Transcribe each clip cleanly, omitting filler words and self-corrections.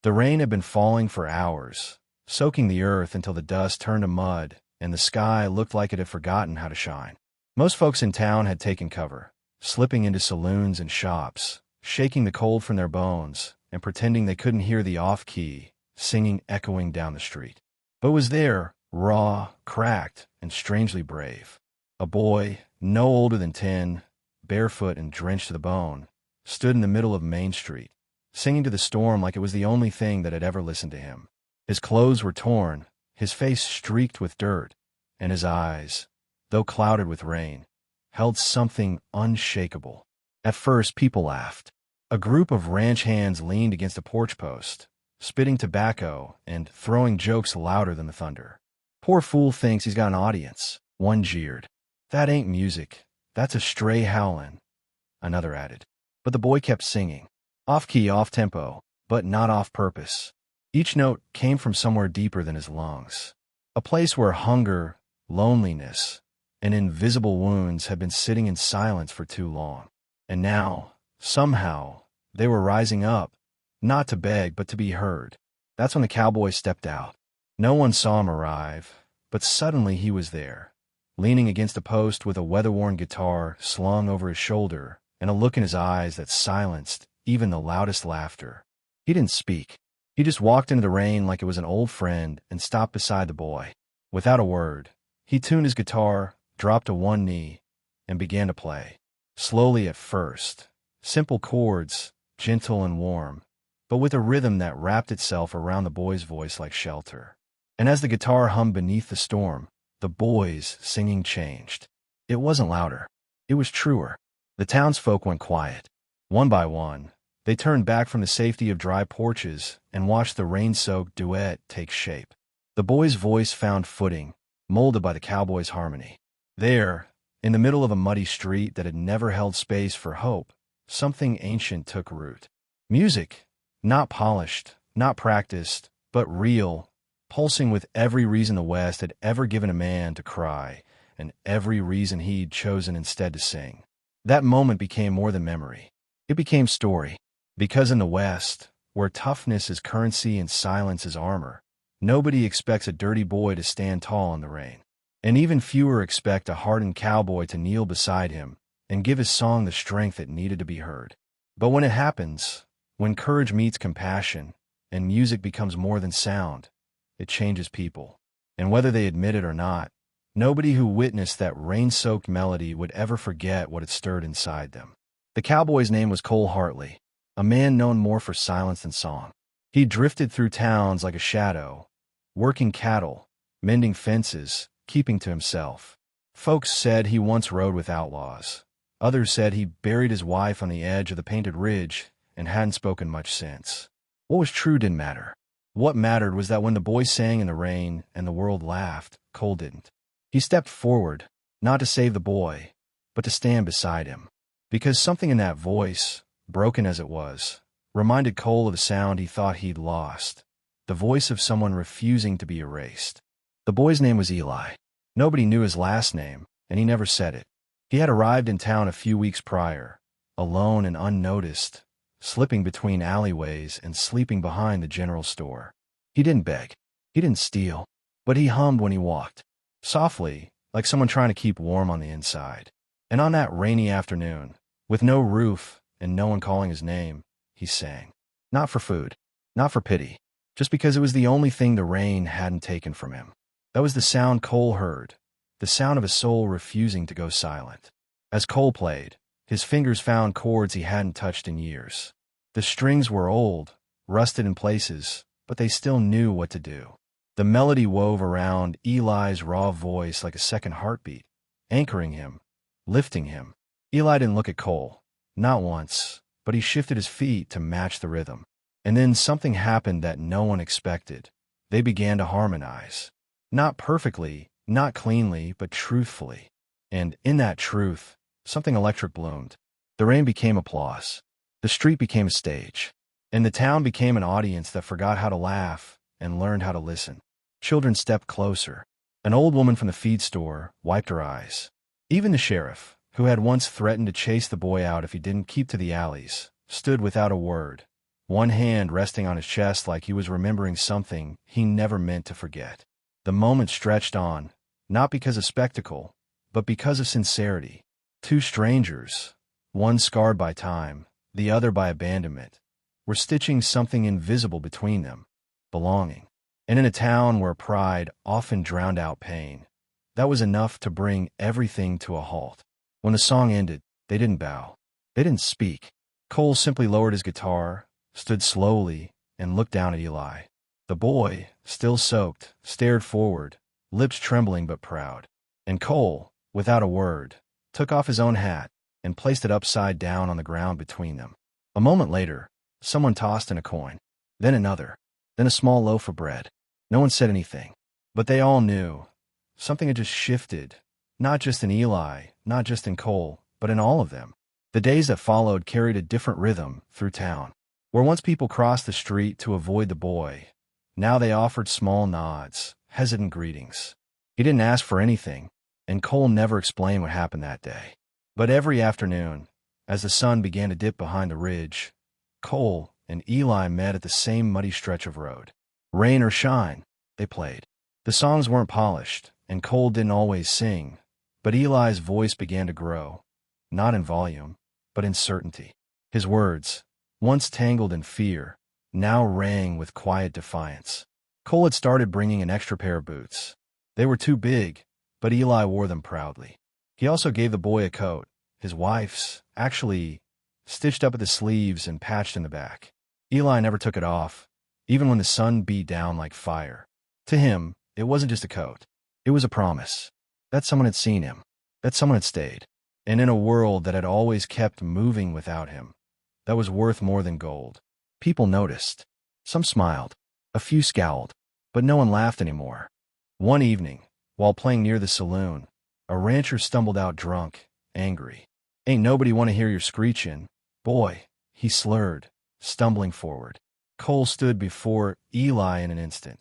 The rain had been falling for hours, soaking the earth until the dust turned to mud and the sky looked like it had forgotten how to shine. Most folks in town had taken cover, slipping into saloons and shops, shaking the cold from their bones and pretending they couldn't hear the off-key singing echoing down the street. But was there, raw, cracked, and strangely brave. A boy, no older than 10, barefoot and drenched to the bone, stood in the middle of Main Street, singing to the storm like it was the only thing that had ever listened to him. His clothes were torn, his face streaked with dirt, and his eyes, though clouded with rain, held something unshakable. At first, people laughed. A group of ranch hands leaned against a porch post, spitting tobacco and throwing jokes louder than the thunder. "Poor fool thinks he's got an audience," one jeered. "That ain't music, that's a stray howlin'," another added. But the boy kept singing, off-key, off-tempo, but not off-purpose. Each note came from somewhere deeper than his lungs, a place where hunger, loneliness, and invisible wounds had been sitting in silence for too long. And now, somehow, they were rising up, not to beg, but to be heard. That's when the cowboy stepped out. No one saw him arrive, but suddenly he was there, leaning against a post with a weather-worn guitar slung over his shoulder and a look in his eyes that silenced even the loudest laughter. He didn't speak. He just walked into the rain like it was an old friend and stopped beside the boy. Without a word, he tuned his guitar, dropped to one knee, and began to play. Slowly at first, simple chords, gentle and warm, but with a rhythm that wrapped itself around the boy's voice like shelter. And as the guitar hummed beneath the storm, the boy's singing changed. It wasn't louder. It was truer. The townsfolk went quiet. One by one, they turned back from the safety of dry porches and watched the rain-soaked duet take shape. The boy's voice found footing, molded by the cowboy's harmony. There, in the middle of a muddy street that had never held space for hope, something ancient took root. Music, not polished, not practiced, but real, pulsing with every reason the West had ever given a man to cry, and every reason he'd chosen instead to sing. That moment became more than memory. It became story. Because in the West, where toughness is currency and silence is armor, nobody expects a dirty boy to stand tall in the rain. And even fewer expect a hardened cowboy to kneel beside him and give his song the strength it needed to be heard. But when it happens, when courage meets compassion, and music becomes more than sound, it changes people. And whether they admit it or not, nobody who witnessed that rain-soaked melody would ever forget what it stirred inside them. The cowboy's name was Cole Hartley, a man known more for silence than song. He drifted through towns like a shadow, working cattle, mending fences, keeping to himself. Folks said he once rode with outlaws. Others said he buried his wife on the edge of the Painted Ridge and hadn't spoken much since. What was true didn't matter. What mattered was that when the boy sang in the rain and the world laughed, Cole didn't. He stepped forward, not to save the boy, but to stand beside him. Because something in that voice, broken as it was, reminded Cole of the sound he thought he'd lost, the voice of someone refusing to be erased. The boy's name was Eli. Nobody knew his last name, and he never said it. He had arrived in town a few weeks prior, alone and unnoticed, slipping between alleyways and sleeping behind the general store. He didn't beg. He didn't steal. But he hummed when he walked, softly, like someone trying to keep warm on the inside. And on that rainy afternoon, with no roof and no one calling his name, he sang. Not for food, not for pity, just because it was the only thing the rain hadn't taken from him. That was the sound Cole heard, the sound of a soul refusing to go silent. As Cole played, his fingers found chords he hadn't touched in years. The strings were old, rusted in places, but they still knew what to do. The melody wove around Eli's raw voice like a second heartbeat, anchoring him, lifting him. Eli didn't look at Cole, not once, but he shifted his feet to match the rhythm. And then something happened that no one expected. They began to harmonize. Not perfectly, not cleanly, but truthfully. And in that truth, something electric bloomed. The rain became applause. The street became a stage. And the town became an audience that forgot how to laugh and learned how to listen. Children stepped closer. An old woman from the feed store wiped her eyes. Even the sheriff, who had once threatened to chase the boy out if he didn't keep to the alleys, stood without a word, one hand resting on his chest like he was remembering something he never meant to forget. The moment stretched on, not because of spectacle, but because of sincerity. Two strangers, one scarred by time, the other by abandonment, were stitching something invisible between them, belonging. And in a town where pride often drowned out pain, that was enough to bring everything to a halt. When the song ended, they didn't bow. They didn't speak. Cole simply lowered his guitar, stood slowly, and looked down at Eli. The boy, still soaked, stared forward, lips trembling but proud. And Cole, without a word, took off his own hat and placed it upside down on the ground between them. A moment later, someone tossed in a coin, then another, then a small loaf of bread. No one said anything, but they all knew. Something had just shifted, not just in Eli, not just in Cole, but in all of them. The days that followed carried a different rhythm through town. Where once people crossed the street to avoid the boy, now they offered small nods, hesitant greetings. He didn't ask for anything, and Cole never explained what happened that day. But every afternoon, as the sun began to dip behind the ridge, Cole and Eli met at the same muddy stretch of road. Rain or shine, they played. The songs weren't polished, and Cole didn't always sing, but Eli's voice began to grow, not in volume, but in certainty. His words, once tangled in fear, now rang with quiet defiance. Cole had started bringing an extra pair of boots. They were too big, but Eli wore them proudly. He also gave the boy a coat, his wife's, actually, stitched up at the sleeves and patched in the back. Eli never took it off, even when the sun beat down like fire. To him, it wasn't just a coat. It was a promise. That someone had seen him. That someone had stayed. And in a world that had always kept moving without him, that was worth more than gold. People noticed. Some smiled. A few scowled. But no one laughed anymore. One evening, while playing near the saloon, a rancher stumbled out drunk, angry. "Ain't nobody want to hear your screechin', boy," he slurred, stumbling forward. Cole stood before Eli in an instant.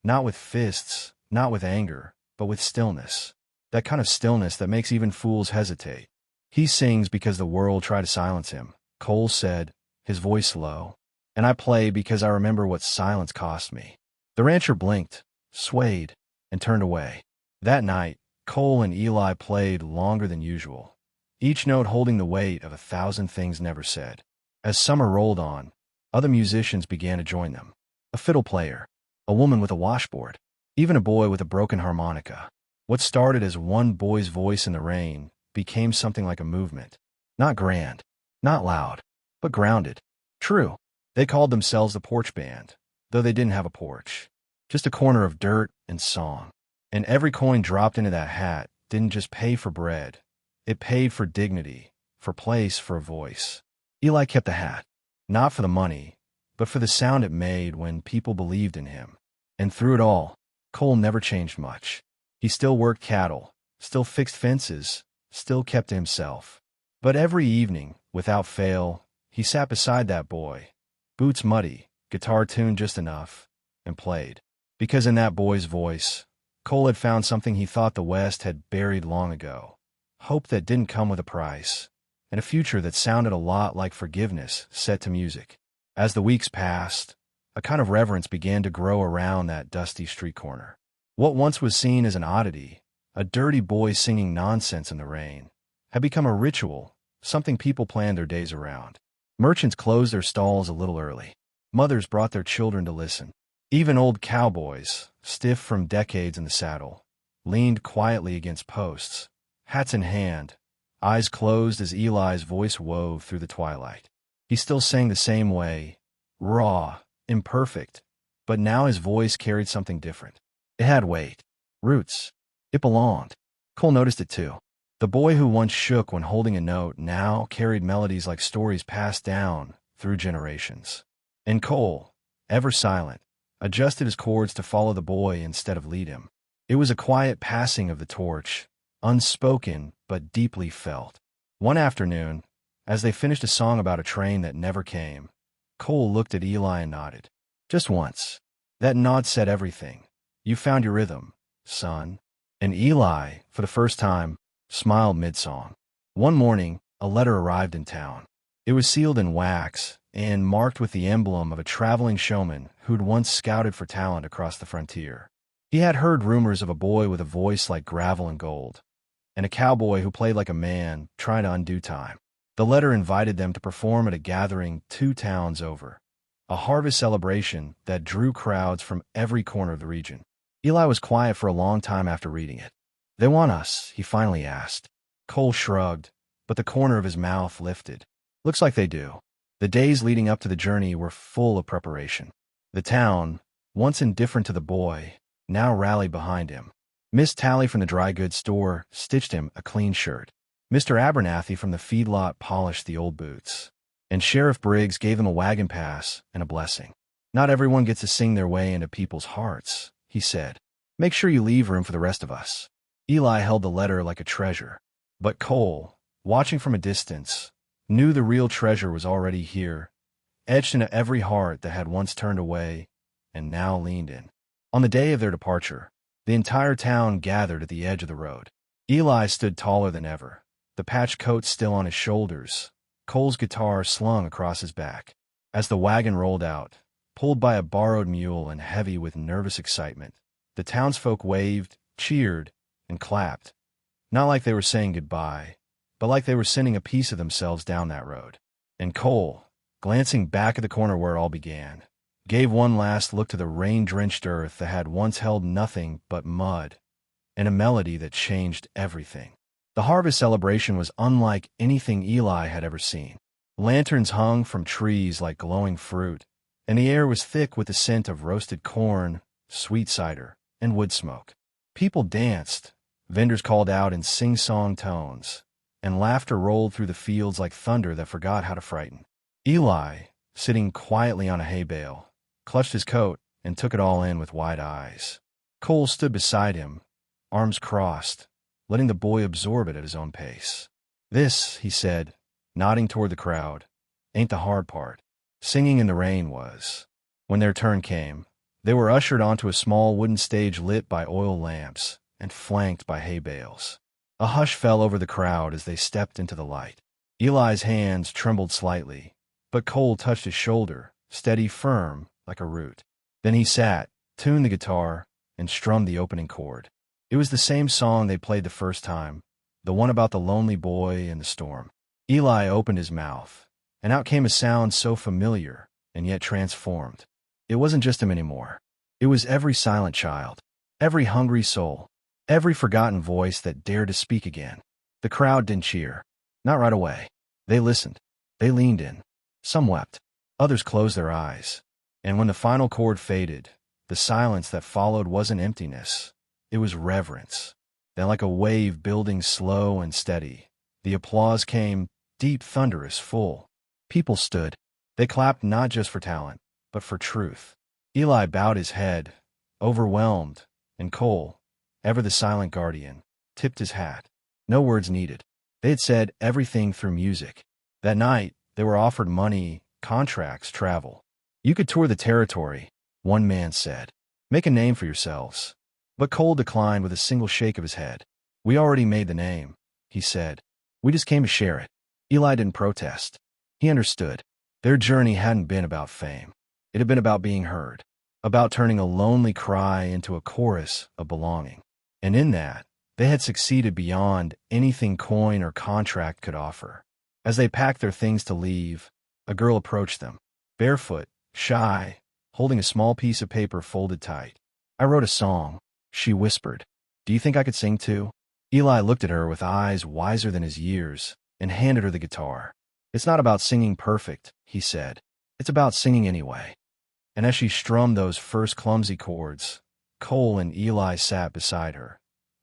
Not with fists, not with anger, but with stillness. That kind of stillness that makes even fools hesitate. "He sings because the world tried to silence him," Cole said, his voice low. "And I play because I remember what silence cost me." The rancher blinked, swayed, and turned away. That night, Cole and Eli played longer than usual, each note holding the weight of 1,000 things never said. As summer rolled on, other musicians began to join them. A fiddle player, a woman with a washboard, even a boy with a broken harmonica. What started as one boy's voice in the rain became something like a movement. Not grand, not loud, but grounded. True, they called themselves the Porch Band, though they didn't have a porch. Just a corner of dirt and song. And every coin dropped into that hat didn't just pay for bread. It paid for dignity, for place, for a voice. Eli kept the hat, not for the money, but for the sound it made when people believed in him. And through it all, Cole never changed much. He still worked cattle, still fixed fences, still kept to himself. But every evening, without fail, he sat beside that boy, boots muddy, guitar tuned just enough, and played. Because in that boy's voice, Cole had found something he thought the West had buried long ago. Hope that didn't come with a price, and a future that sounded a lot like forgiveness set to music. As the weeks passed, a kind of reverence began to grow around that dusty street corner. What once was seen as an oddity, a dirty boy singing nonsense in the rain, had become a ritual, something people planned their days around. Merchants closed their stalls a little early. Mothers brought their children to listen. Even old cowboys, stiff from decades in the saddle, leaned quietly against posts, hats in hand, eyes closed as Eli's voice wove through the twilight. He still sang the same way, raw, imperfect, but now his voice carried something different. It had weight, roots. It belonged. Cole noticed it too. The boy who once shook when holding a note now carried melodies like stories passed down through generations. And Cole, ever silent, adjusted his chords to follow the boy instead of lead him. It was a quiet passing of the torch, unspoken but deeply felt. One afternoon, as they finished a song about a train that never came, Cole looked at Eli and nodded. Just once. That nod said everything. "You found your rhythm, son." And Eli, for the first time, smiled mid-song. One morning, a letter arrived in town. It was sealed in wax, and marked with the emblem of a traveling showman who'd once scouted for talent across the frontier. He had heard rumors of a boy with a voice like gravel and gold, and a cowboy who played like a man trying to undo time. The letter invited them to perform at a gathering 2 towns over, a harvest celebration that drew crowds from every corner of the region. Eli was quiet for a long time after reading it. "They want us?" he finally asked. Cole shrugged, but the corner of his mouth lifted. "Looks like they do." The days leading up to the journey were full of preparation. The town, once indifferent to the boy, now rallied behind him. Miss Tally from the dry goods store stitched him a clean shirt. Mr. Abernathy from the feedlot polished the old boots. And Sheriff Briggs gave them a wagon pass and a blessing. "Not everyone gets to sing their way into people's hearts," he said. "Make sure you leave room for the rest of us." Eli held the letter like a treasure. But Cole, watching from a distance, knew the real treasure was already here, etched into every heart that had once turned away and now leaned in. On the day of their departure, the entire town gathered at the edge of the road. Eli stood taller than ever, the patched coat still on his shoulders, Cole's guitar slung across his back. As the wagon rolled out, pulled by a borrowed mule and heavy with nervous excitement, the townsfolk waved, cheered, and clapped, not like they were saying goodbye, but like they were sending a piece of themselves down that road. And Cole, glancing back at the corner where it all began, gave one last look to the rain-drenched earth that had once held nothing but mud, and a melody that changed everything. The harvest celebration was unlike anything Eli had ever seen. Lanterns hung from trees like glowing fruit, and the air was thick with the scent of roasted corn, sweet cider, and wood smoke. People danced, vendors called out in sing-song tones, and laughter rolled through the fields like thunder that forgot how to frighten. Eli, sitting quietly on a hay bale, clutched his coat and took it all in with wide eyes. Cole stood beside him, arms crossed, letting the boy absorb it at his own pace. "This," he said, nodding toward the crowd, "ain't the hard part. Singing in the rain was." When their turn came, they were ushered onto a small wooden stage lit by oil lamps and flanked by hay bales. A hush fell over the crowd as they stepped into the light. Eli's hands trembled slightly, but Cole touched his shoulder, steady, firm, like a root. Then he sat, tuned the guitar, and strummed the opening chord. It was the same song they played the first time, the one about the lonely boy and the storm. Eli opened his mouth, and out came a sound so familiar and yet transformed. It wasn't just him anymore. It was every silent child, every hungry soul, every forgotten voice that dared to speak again. The crowd didn't cheer. Not right away. They listened. They leaned in. Some wept. Others closed their eyes. And when the final chord faded, the silence that followed wasn't emptiness. It was reverence. Then, like a wave building slow and steady, the applause came, deep, thunderous, full. People stood. They clapped not just for talent, but for truth. Eli bowed his head, overwhelmed, and Cole, ever the silent guardian, tipped his hat. No words needed. They had said everything through music. That night, they were offered money, contracts, travel. "You could tour the territory," one man said. "Make a name for yourselves." But Cole declined with a single shake of his head. "We already made the name," he said. "We just came to share it." Eli didn't protest. He understood. Their journey hadn't been about fame. It had been about being heard, about turning a lonely cry into a chorus of belonging. And in that, they had succeeded beyond anything coin or contract could offer. As they packed their things to leave, a girl approached them, barefoot, shy, holding a small piece of paper folded tight. "I wrote a song," she whispered. "Do you think I could sing too?" Eli looked at her with eyes wiser than his years and handed her the guitar. "It's not about singing perfect," he said. "It's about singing anyway." And as she strummed those first clumsy chords, Cole and Eli sat beside her,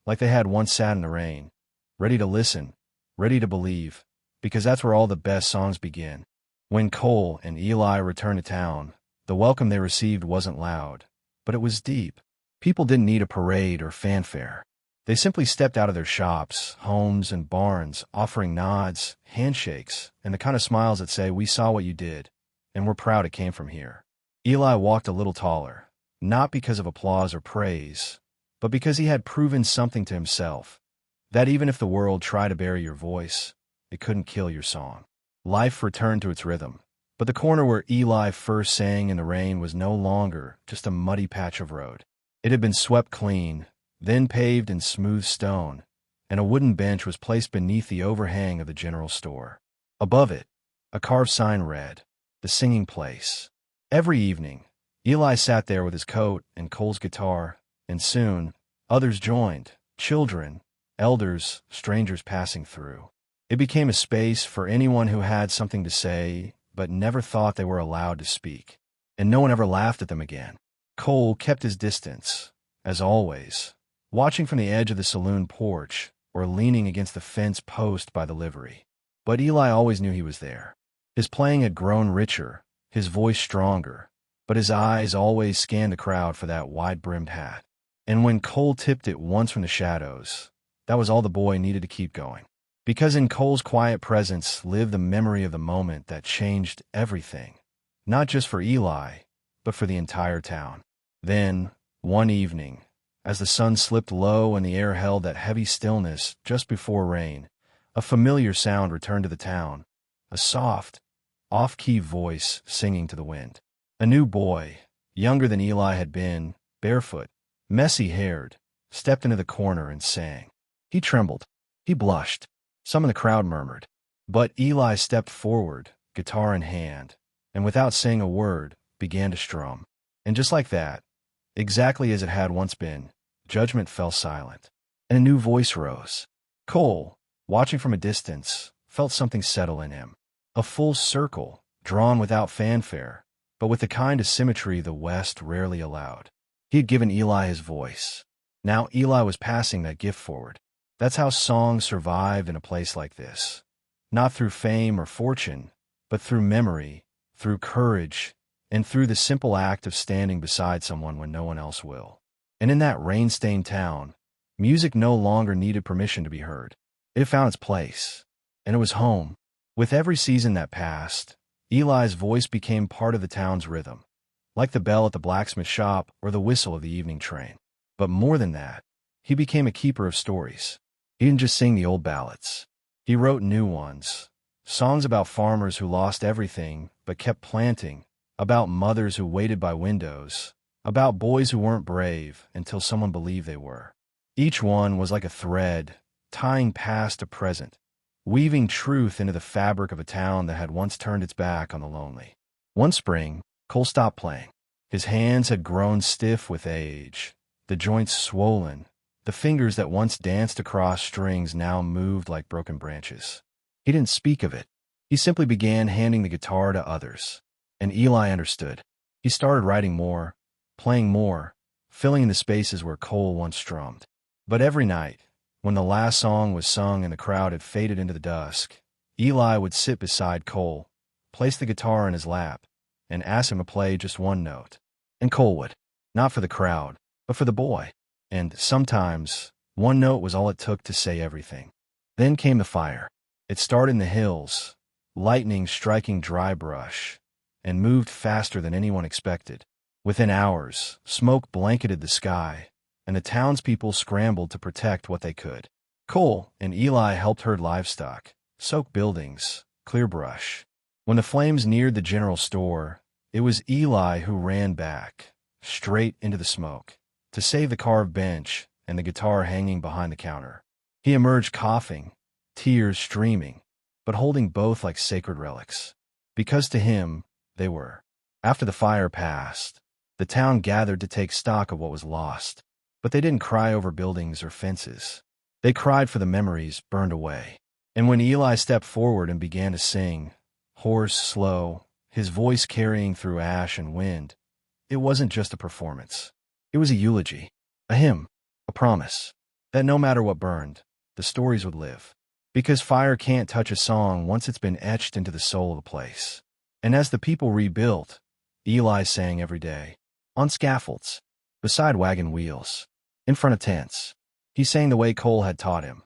like they had once sat in the rain, ready to listen, ready to believe, because that's where all the best songs begin. When Cole and Eli returned to town, the welcome they received wasn't loud, but it was deep. People didn't need a parade or fanfare. They simply stepped out of their shops, homes, and barns, offering nods, handshakes, and the kind of smiles that say, "We saw what you did, and we're proud it came from here." Eli walked a little taller, not because of applause or praise, but because he had proven something to himself, that even if the world tried to bury your voice, it couldn't kill your song. Life returned to its rhythm, But the corner where Eli first sang in the rain was no longer just a muddy patch of road. It had been swept clean, then paved in smooth stone, and a wooden bench was placed beneath the overhang of the general store. Above it, a carved sign read, "The Singing Place." Every evening, Eli sat there with his coat and Cole's guitar, and soon, others joined, children, elders, strangers passing through. It became a space for anyone who had something to say but never thought they were allowed to speak. And no one ever laughed at them again. Cole kept his distance, as always, watching from the edge of the saloon porch or leaning against the fence post by the livery. But Eli always knew he was there. His playing had grown richer, his voice stronger, but his eyes always scanned the crowd for that wide-brimmed hat. And when Cole tipped it once from the shadows, that was all the boy needed to keep going. Because in Cole's quiet presence lived the memory of the moment that changed everything, not just for Eli, but for the entire town. Then, one evening, as the sun slipped low and the air held that heavy stillness just before rain, a familiar sound returned to the town, a soft, off-key voice singing to the wind. A new boy, younger than Eli had been, barefoot, messy-haired, stepped into the corner and sang. He trembled. He blushed. Some in the crowd murmured. But Eli stepped forward, guitar in hand, and without saying a word, began to strum. And just like that, exactly as it had once been, judgment fell silent, and a new voice rose. Cole, watching from a distance, felt something settle in him. A full circle, drawn without fanfare, but with the kind of symmetry the West rarely allowed. He had given Eli his voice. Now Eli was passing that gift forward. That's how songs survived in a place like this. Not through fame or fortune, but through memory, through courage, and through the simple act of standing beside someone when no one else will. And in that rain-stained town, music no longer needed permission to be heard. It had found its place, and it was home. With every season that passed, Eli's voice became part of the town's rhythm, like the bell at the blacksmith shop or the whistle of the evening train. But more than that, he became a keeper of stories. He didn't just sing the old ballads. He wrote new ones, songs about farmers who lost everything but kept planting, about mothers who waited by windows, about boys who weren't brave until someone believed they were. Each one was like a thread, tying past to present, weaving truth into the fabric of a town that had once turned its back on the lonely. One spring, Cole stopped playing. His hands had grown stiff with age, the joints swollen. The fingers that once danced across strings now moved like broken branches. He didn't speak of it. He simply began handing the guitar to others. And Eli understood. He started writing more, playing more, filling in the spaces where Cole once strummed. But every night, when the last song was sung and the crowd had faded into the dusk, Eli would sit beside Cole, place the guitar in his lap, and ask him to play just one note. And Cole would, not for the crowd, but for the boy. And sometimes, one note was all it took to say everything. Then came the fire. It started in the hills, lightning striking dry brush, and moved faster than anyone expected. Within hours, smoke blanketed the sky, and the townspeople scrambled to protect what they could. Cole and Eli helped herd livestock, soak buildings, clear brush. When the flames neared the general store, it was Eli who ran back, straight into the smoke, to save the carved bench and the guitar hanging behind the counter. He emerged coughing, tears streaming, but holding both like sacred relics. Because to him, they were. After the fire passed, the town gathered to take stock of what was lost. But they didn't cry over buildings or fences. They cried for the memories burned away. And when Eli stepped forward and began to sing, hoarse, slow, his voice carrying through ash and wind, it wasn't just a performance. It was a eulogy, a hymn, a promise, that no matter what burned, the stories would live. Because fire can't touch a song once it's been etched into the soul of the place. And as the people rebuilt, Eli sang every day, on scaffolds, beside wagon wheels, in front of tents. He sang the way Cole had taught him,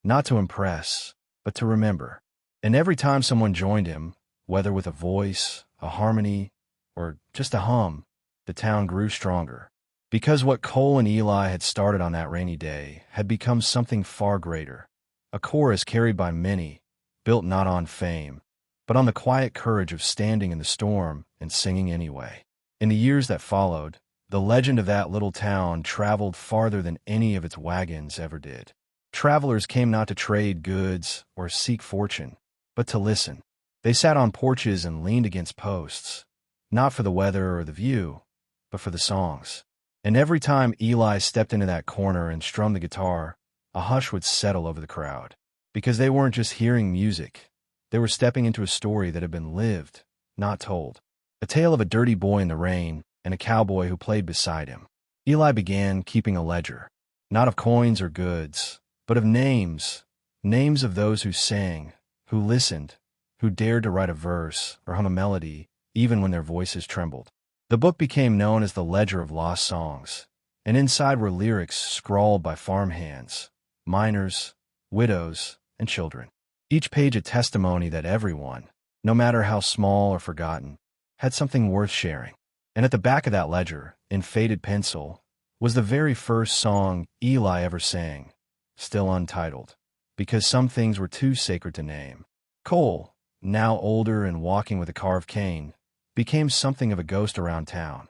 not to impress, but to remember. And every time someone joined him, whether with a voice, a harmony, or just a hum, the town grew stronger. Because what Cole and Eli had started on that rainy day had become something far greater, a chorus carried by many, built not on fame, but on the quiet courage of standing in the storm and singing anyway. In the years that followed, the legend of that little town traveled farther than any of its wagons ever did. Travelers came not to trade goods or seek fortune, but to listen. They sat on porches and leaned against posts, not for the weather or the view, but for the songs. And every time Eli stepped into that corner and strummed the guitar, a hush would settle over the crowd. Because they weren't just hearing music, they were stepping into a story that had been lived, not told. A tale of a dirty boy in the rain and a cowboy who played beside him. Eli began keeping a ledger, not of coins or goods, but of names, names of those who sang, who listened, who dared to write a verse or hum a melody, even when their voices trembled. The book became known as the Ledger of Lost Songs, and inside were lyrics scrawled by farmhands, miners, widows, and children. Each page a testimony that everyone, no matter how small or forgotten, had something worth sharing. And at the back of that ledger, in faded pencil, was the very first song Eli ever sang, still untitled, because some things were too sacred to name. Cole, now older and walking with a carved cane, became something of a ghost around town,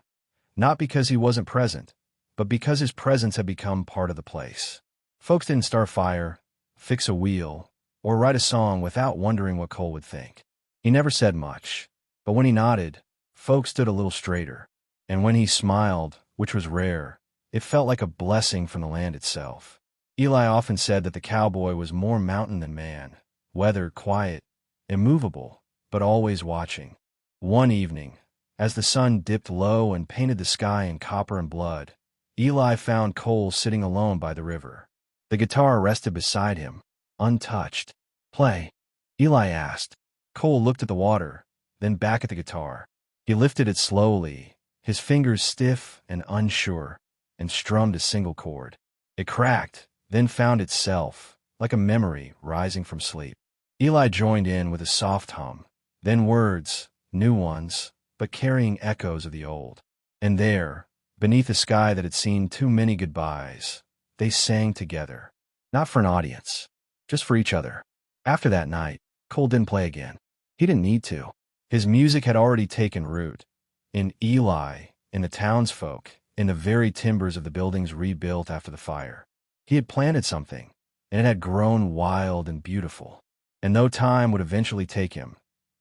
not because he wasn't present, but because his presence had become part of the place. Folks didn't start a fire, fix a wheel, or write a song without wondering what Cole would think. He never said much, but when he nodded, folks stood a little straighter, and when he smiled, which was rare, it felt like a blessing from the land itself. Eli often said that the cowboy was more mountain than man, weathered, quiet, immovable, but always watching. One evening, as the sun dipped low and painted the sky in copper and blood, Eli found Cole sitting alone by the river. The guitar rested beside him, untouched. "Play," Eli asked. Cole looked at the water, then back at the guitar. He lifted it slowly, his fingers stiff and unsure, and strummed a single chord. It cracked, then found itself, like a memory rising from sleep. Eli joined in with a soft hum, then words, new ones, but carrying echoes of the old. And there, beneath a sky that had seen too many goodbyes, they sang together, not for an audience, just for each other. After that night, Cole didn't play again. He didn't need to. His music had already taken root. In Eli, in the townsfolk, in the very timbers of the buildings rebuilt after the fire. He had planted something, and it had grown wild and beautiful. And though time would eventually take him,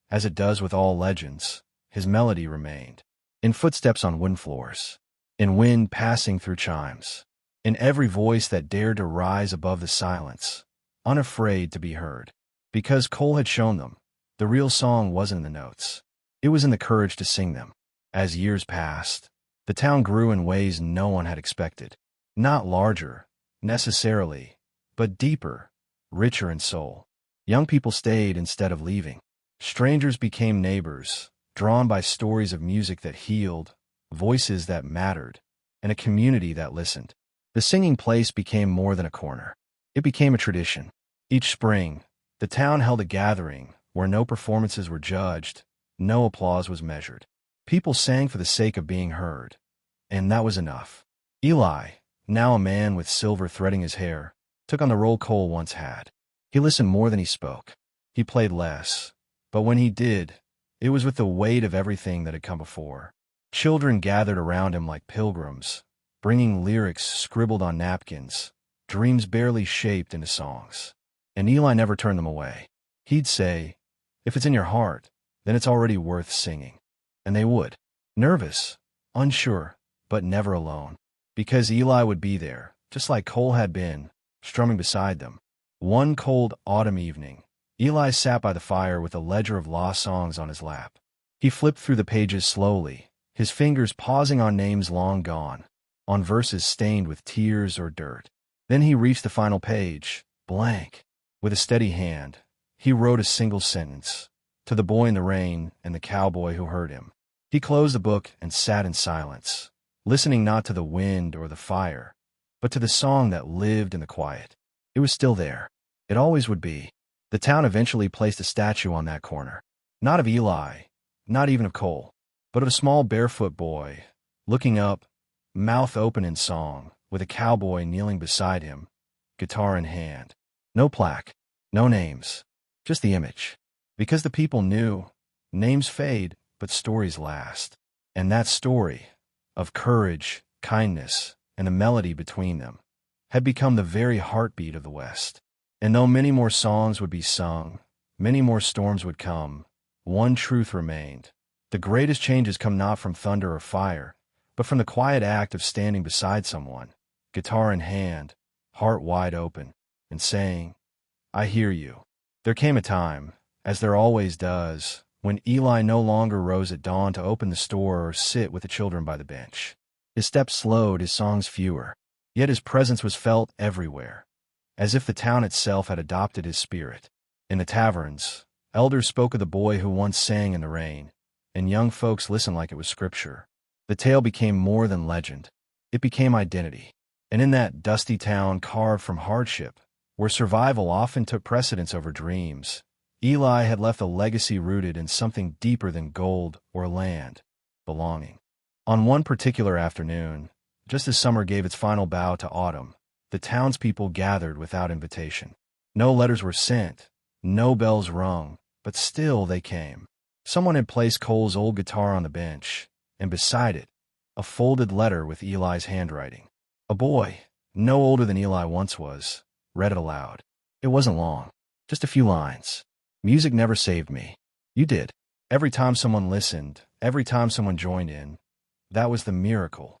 as it does with all legends, his melody remained. In footsteps on wooden floors, in wind passing through chimes, in every voice that dared to rise above the silence, unafraid to be heard. Because Cole had shown them, the real song wasn't in the notes. It was in the courage to sing them. As years passed, the town grew in ways no one had expected. Not larger, necessarily, but deeper, richer in soul. Young people stayed instead of leaving. Strangers became neighbors, drawn by stories of music that healed, voices that mattered, and a community that listened. The singing place became more than a corner. It became a tradition. Each spring, the town held a gathering where no performances were judged, no applause was measured. People sang for the sake of being heard, and that was enough. Eli, now a man with silver threading his hair, took on the role Cole once had. He listened more than he spoke. He played less, but when he did, it was with the weight of everything that had come before. Children gathered around him like pilgrims, bringing lyrics scribbled on napkins, dreams barely shaped into songs. And Eli never turned them away. He'd say, "If it's in your heart, then it's already worth singing." And they would. Nervous, unsure, but never alone. Because Eli would be there, just like Cole had been, strumming beside them. One cold autumn evening, Eli sat by the fire with a ledger of lost songs on his lap. He flipped through the pages slowly, his fingers pausing on names long gone, on verses stained with tears or dirt. Then he reached the final page, blank. With a steady hand, he wrote a single sentence, to the boy in the rain and the cowboy who heard him. He closed the book and sat in silence, listening not to the wind or the fire, but to the song that lived in the quiet. It was still there. It always would be. The town eventually placed a statue on that corner. Not of Eli, not even of Cole, but of a small barefoot boy, looking up, mouth open in song, with a cowboy kneeling beside him, guitar in hand. No plaque, no names, just the image. Because the people knew, names fade, but stories last. And that story, of courage, kindness, and the melody between them, had become the very heartbeat of the West. And though many more songs would be sung, many more storms would come, one truth remained. The greatest changes come not from thunder or fire, but from the quiet act of standing beside someone, guitar in hand, heart wide open, and saying, "I hear you." There came a time, as there always does, when Eli no longer rose at dawn to open the store or sit with the children by the bench. His steps slowed, his songs fewer, yet his presence was felt everywhere, as if the town itself had adopted his spirit. In the taverns, elders spoke of the boy who once sang in the rain, and young folks listened like it was scripture. The tale became more than legend. It became identity. And in that dusty town carved from hardship, where survival often took precedence over dreams, Eli had left a legacy rooted in something deeper than gold or land: belonging. On one particular afternoon, just as summer gave its final bow to autumn, the townspeople gathered without invitation. No letters were sent, no bells rung, but still they came. Someone had placed Cole's old guitar on the bench, and beside it, a folded letter with Eli's handwriting. A boy, no older than Eli once was, read it aloud. It wasn't long, just a few lines. "Music never saved me. You did. Every time someone listened, every time someone joined in, that was the miracle."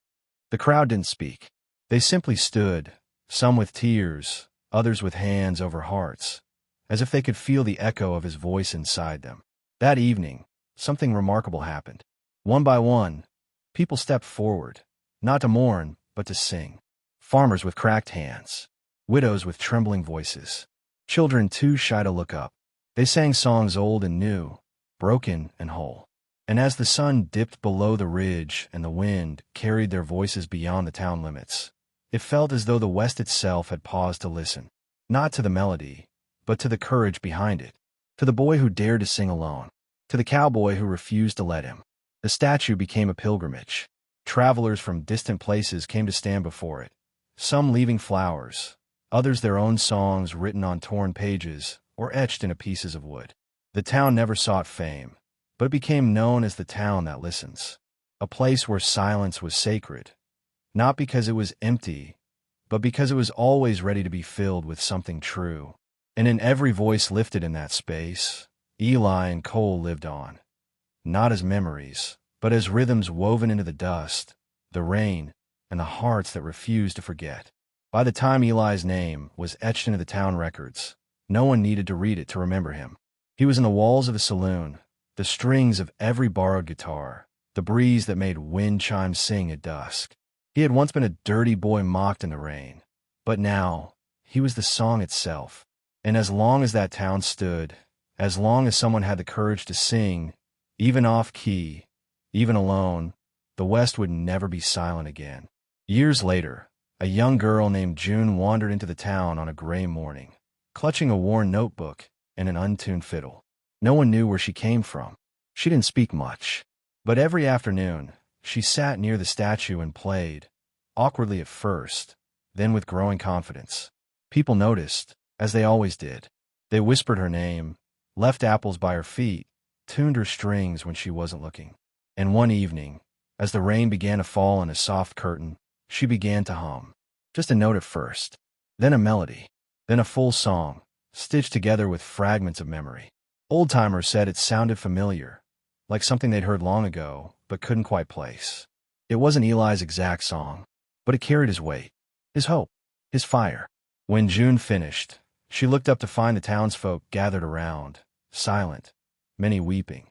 The crowd didn't speak. They simply stood, some with tears, others with hands over hearts, as if they could feel the echo of his voice inside them. That evening, something remarkable happened. One by one, people stepped forward, not to mourn, but to sing. Farmers with cracked hands, widows with trembling voices, children too shy to look up. They sang songs old and new, broken and whole. And as the sun dipped below the ridge and the wind carried their voices beyond the town limits, it felt as though the West itself had paused to listen, not to the melody, but to the courage behind it, to the boy who dared to sing alone, to the cowboy who refused to let him. The statue became a pilgrimage. Travelers from distant places came to stand before it, some leaving flowers, others their own songs written on torn pages or etched into pieces of wood. The town never sought fame, but it became known as the town that listens, a place where silence was sacred, not because it was empty, but because it was always ready to be filled with something true. And in every voice lifted in that space, Eli and Cole lived on, not as memories, but as rhythms woven into the dust, the rain, and the hearts that refused to forget. By the time Eli's name was etched into the town records, no one needed to read it to remember him. He was in the walls of the saloon, the strings of every borrowed guitar, the breeze that made wind chimes sing at dusk. He had once been a dirty boy mocked in the rain, but now he was the song itself. And as long as that town stood, as long as someone had the courage to sing, even off-key, even alone, the West would never be silent again. Years later, a young girl named June wandered into the town on a gray morning, clutching a worn notebook and an untuned fiddle. No one knew where she came from. She didn't speak much, but every afternoon, she sat near the statue and played, awkwardly at first, then with growing confidence. People noticed, as they always did. They whispered her name, left apples by her feet, tuned her strings when she wasn't looking. And one evening, as the rain began to fall on a soft curtain, she began to hum. Just a note at first, then a melody, then a full song, stitched together with fragments of memory. Old-timers said it sounded familiar, like something they'd heard long ago, but couldn't quite place. It wasn't Eli's exact song, but it carried his weight, his hope, his fire. When June finished, she looked up to find the townsfolk gathered around, silent, many weeping,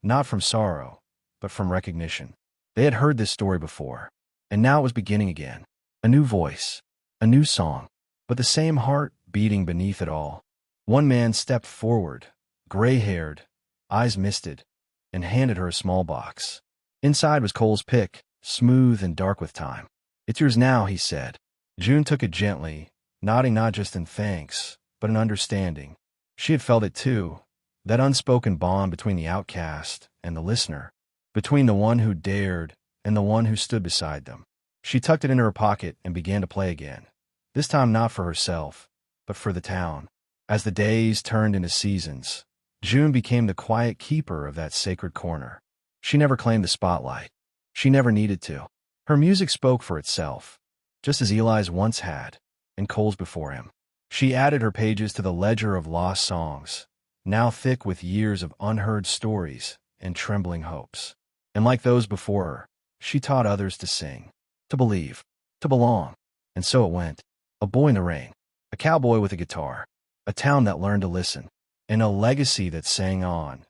not from sorrow, but from recognition. They had heard this story before, and now it was beginning again. A new voice, a new song, but the same heart beating beneath it all. One man stepped forward, gray-haired, eyes misted, and handed her a small box. Inside was Cole's pick, smooth and dark with time. "It's yours now," he said. June took it gently, nodding not just in thanks, but in understanding. She had felt it too, that unspoken bond between the outcast and the listener, between the one who dared and the one who stood beside them. She tucked it into her pocket and began to play again, this time not for herself, but for the town. As the days turned into seasons, June became the quiet keeper of that sacred corner. She never claimed the spotlight. She never needed to. Her music spoke for itself, just as Eli's once had, and Cole's before him. She added her pages to the ledger of lost songs, now thick with years of unheard stories and trembling hopes. And like those before her, she taught others to sing, to believe, to belong. And so it went. A boy in the rain, a cowboy with a guitar, a town that learned to listen, and a legacy that sang on,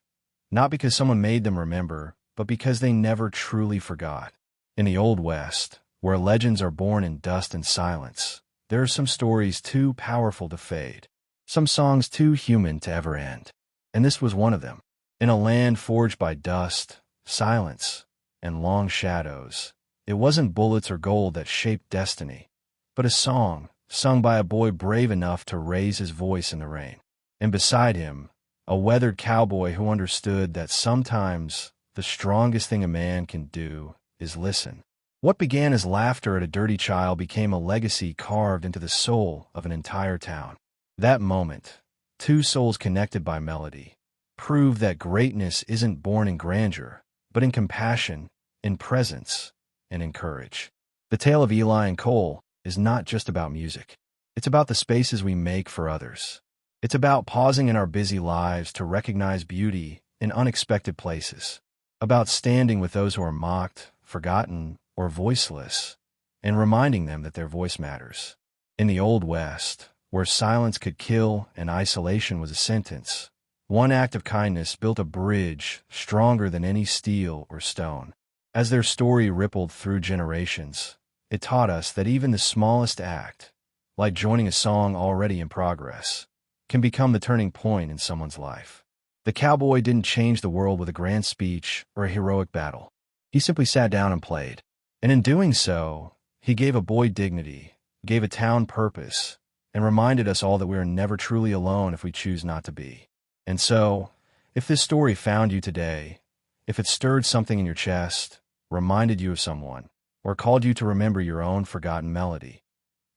not because someone made them remember, but because they never truly forgot. In the Old West, where legends are born in dust and silence, there are some stories too powerful to fade, some songs too human to ever end. And this was one of them. In a land forged by dust, silence, and long shadows, it wasn't bullets or gold that shaped destiny, but a song sung by a boy brave enough to raise his voice in the rain. And beside him, a weathered cowboy who understood that sometimes the strongest thing a man can do is listen. What began as laughter at a dirty child became a legacy carved into the soul of an entire town. That moment, two souls connected by melody, proved that greatness isn't born in grandeur, but in compassion, in presence, and in courage. The tale of Eli and Cole is not just about music. It's about the spaces we make for others. It's about pausing in our busy lives to recognize beauty in unexpected places, about standing with those who are mocked, forgotten, or voiceless, and reminding them that their voice matters. In the Old West, where silence could kill and isolation was a sentence, one act of kindness built a bridge stronger than any steel or stone. As their story rippled through generations, it taught us that even the smallest act, like joining a song already in progress, can become the turning point in someone's life. The cowboy didn't change the world with a grand speech or a heroic battle. He simply sat down and played. And in doing so, he gave a boy dignity, gave a town purpose, and reminded us all that we are never truly alone if we choose not to be. And so, if this story found you today, if it stirred something in your chest, reminded you of someone, or called you to remember your own forgotten melody,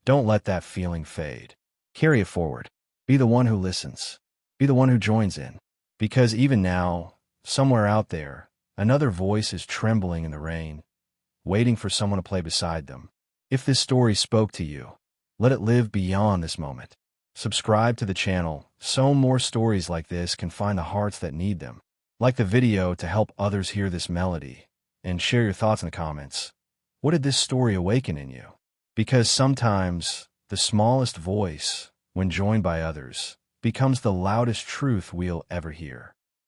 don't let that feeling fade. Carry it forward. Be the one who listens. Be the one who joins in. Because even now, somewhere out there, another voice is trembling in the rain, waiting for someone to play beside them. If this story spoke to you, let it live beyond this moment. Subscribe to the channel so more stories like this can find the hearts that need them. Like the video to help others hear this melody, and share your thoughts in the comments. What did this story awaken in you? Because sometimes the smallest voice, when joined by others, becomes the loudest truth we'll ever hear.